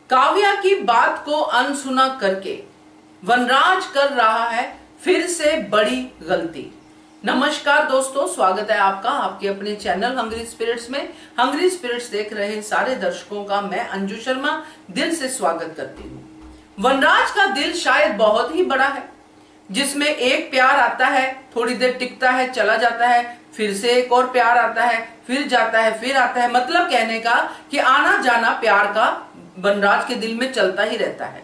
काव्या की बात को अनसुना करके वनराज कर रहा है फिर से बड़ी गलती। नमस्कार दोस्तों, स्वागत है आपका आपके अपने चैनल हंग्री स्पिरिट्स में। हंग्री स्पिरिट्स देख रहे सारे दर्शकों का मैं अंजू शर्मा दिल से स्वागत करती हूँ। वनराज का दिल शायद बहुत ही बड़ा है, जिसमें एक प्यार आता है, थोड़ी देर टिकता है, चला जाता है, फिर से एक और प्यार आता है, फिर जाता है, फिर आता है। मतलब कहने का कि आना जाना प्यार का वनराज के दिल में चलता ही रहता है।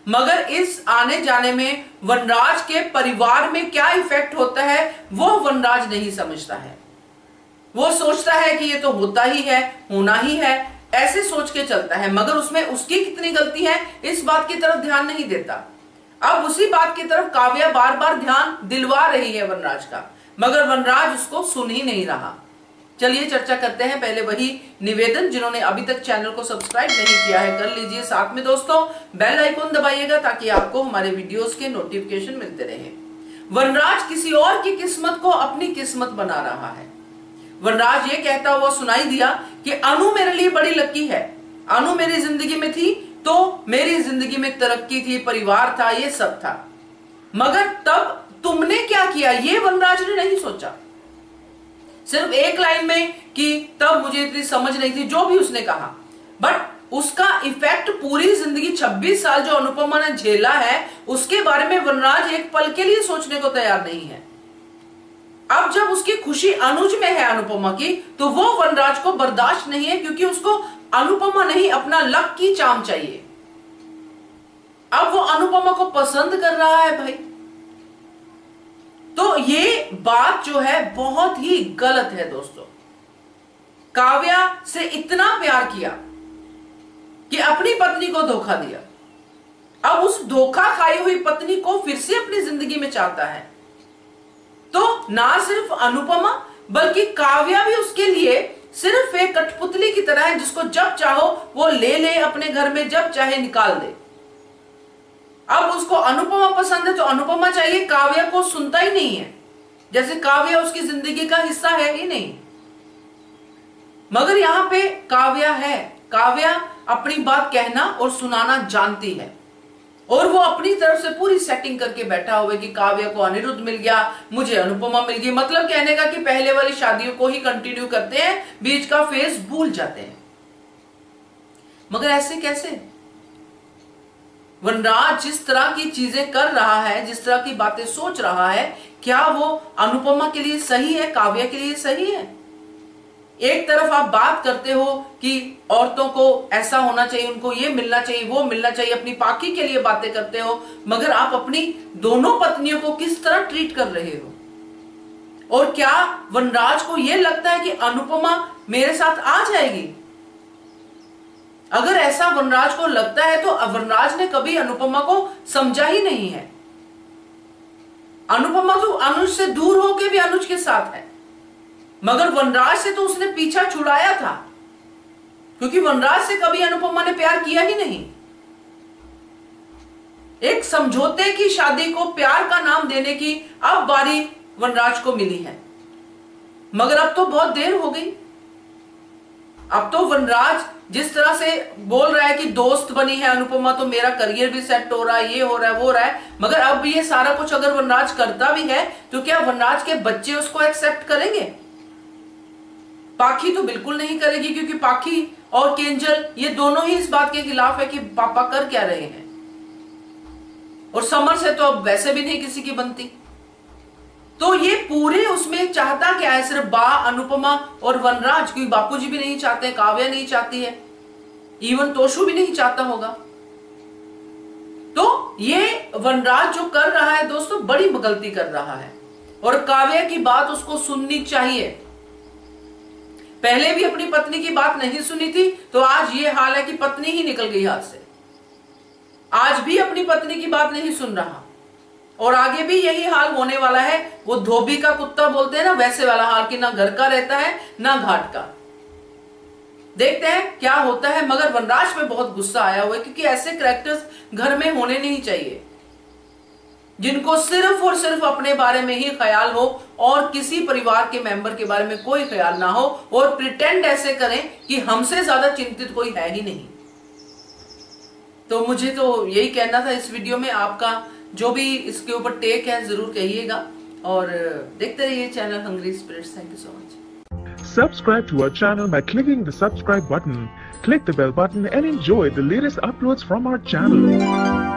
मगर इस आने जाने में वनराज के परिवार में क्या इफेक्ट होता है वो वनराज नहीं समझता है। वो सोचता है कि ये तो होता ही है, होना ही है, ऐसे सोच के चलता है। मगर उसमें उसकी कितनी गलती है इस बात की तरफ ध्यान नहीं देता। अब उसी बात की तरफ काव्या बार बार ध्यान दिलवा रही है वनराज का, मगर वनराज उसको सुन ही नहीं रहा। चलिए चर्चा करते हैं। पहले वही निवेदन, जिन्होंने अभी तक चैनल को सब्सक्राइब नहीं किया है कर लीजिए। साथ में दोस्तों बेल आइकॉन दबाइएगा ताकि आपको हमारे वीडियोस के नोटिफिकेशन मिलते रहे। वनराज किसी और की किस्मत को अपनी किस्मत बना रहा है। वनराज ये कहता हुआ सुनाई दिया कि अनु मेरे लिए बड़ी लकी है, अनु मेरी जिंदगी में थी तो मेरी जिंदगी में तरक्की थी, परिवार था, ये सब था। मगर तब तुमने क्या किया ये वनराज ने नहीं सोचा। सिर्फ एक लाइन में कि तब मुझे इतनी समझ नहीं थी, जो भी उसने कहा, बट उसका इफेक्ट पूरी जिंदगी 26 साल जो अनुपमा ने झेला है उसके बारे में वनराज एक पल के लिए सोचने को तैयार नहीं है। अब जब उसकी खुशी अनुज में है अनुपमा की, तो वो वनराज को बर्दाश्त नहीं है, क्योंकि उसको अनुपमा नहीं अपना लक की चाम चाहिए। अब वो अनुपमा को पसंद कर रहा है भाई, तो ये बात जो है बहुत ही गलत है दोस्तों। काव्या से इतना प्यार किया कि अपनी पत्नी को धोखा दिया, अब उस धोखा खाई हुई पत्नी को फिर से अपनी जिंदगी में चाहता है। तो ना सिर्फ अनुपमा बल्कि काव्या भी उसके लिए सिर्फ एक कठपुतली की तरह है, जिसको जब चाहो वो ले ले अपने घर में, जब चाहे निकाल दे। अब उसको अनुपमा पसंद है तो अनुपमा चाहिए, काव्या को सुनता ही नहीं है, जैसे काव्या उसकी जिंदगी का हिस्सा है ही नहीं। मगर यहां पे काव्या है, काव्या अपनी बात कहना और सुनाना जानती है, और वो अपनी तरफ से पूरी सेटिंग करके बैठा हुआ है कि काव्या को अनिरुद्ध मिल गया, मुझे अनुपमा मिल गई। मतलब कहने का कि पहले वाली शादियों को ही कंटिन्यू करते हैं, बीच का फेज भूल जाते हैं। मगर ऐसे कैसे? वनराज जिस तरह की चीजें कर रहा है, जिस तरह की बातें सोच रहा है, क्या वो अनुपमा के लिए सही है, काव्या के लिए सही है? एक तरफ आप बात करते हो कि औरतों को ऐसा होना चाहिए, उनको ये मिलना चाहिए, वो मिलना चाहिए, अपनी पाकी के लिए बातें करते हो, मगर आप अपनी दोनों पत्नियों को किस तरह ट्रीट कर रहे हो? और क्या वनराज को यह लगता है कि अनुपमा मेरे साथ आ जाएगी? अगर ऐसा वनराज को लगता है तो वनराज ने कभी अनुपमा को समझा ही नहीं है। अनुपमा तो अनुज से दूर होकर भी अनुज के साथ है, मगर वनराज से तो उसने पीछा छुड़ाया था, क्योंकि वनराज से कभी अनुपमा ने प्यार किया ही नहीं। एक समझौते की शादी को प्यार का नाम देने की अब बारी वनराज को मिली है, मगर अब तो बहुत देर हो गई। अब तो वनराज जिस तरह से बोल रहा है कि दोस्त बनी है अनुपमा तो मेरा करियर भी सेट हो रहा है, ये हो रहा है, वो हो रहा है, मगर अब ये सारा कुछ अगर वनराज करता भी है तो क्या वनराज के बच्चे उसको एक्सेप्ट करेंगे? पाखी तो बिल्कुल नहीं करेगी, क्योंकि पाखी और केंजल ये दोनों ही इस बात के खिलाफ है कि पापा कर क्या रहे हैं। और समर से तो अब वैसे भी नहीं किसी की बनती। तो ये पूरे उसमें चाहता क्या है? सिर्फ बा, अनुपमा और वनराज। क्योंकि बापूजी भी नहीं चाहते, काव्या नहीं चाहती है, इवन तोशु भी नहीं चाहता होगा। तो ये वनराज जो कर रहा है दोस्तों बड़ी गलती कर रहा है, और काव्या की बात उसको सुननी चाहिए। पहले भी अपनी पत्नी की बात नहीं सुनी थी, तो आज ये हाल है कि पत्नी ही निकल गई हाथ से। आज भी अपनी पत्नी की बात नहीं सुन रहा, और आगे भी यही हाल होने वाला है। वो धोबी का कुत्ता बोलते हैं ना, वैसे वाला हाल कि ना घर का रहता है ना घाट का। देखते हैं क्या होता है। मगर वनराज पे बहुत गुस्सा आया हुआ है, क्योंकि ऐसे कैरेक्टर्स घर में होने नहीं चाहिए, जिनको सिर्फ और सिर्फ अपने बारे में ही ख्याल हो और किसी परिवार के मेंबर के बारे में कोई ख्याल ना हो, और प्रिटेंड ऐसे करें कि हमसे ज्यादा चिंतित कोई है ही नहीं। तो मुझे तो यही कहना था इस वीडियो में। आपका जो भी इसके ऊपर टेक है जरूर कहिएगा और देखते रहिए channel Hungry Spirits. Thank you so much. Subscribe to our channel by clicking the subscribe button. Click the bell button and enjoy the latest uploads from our channel.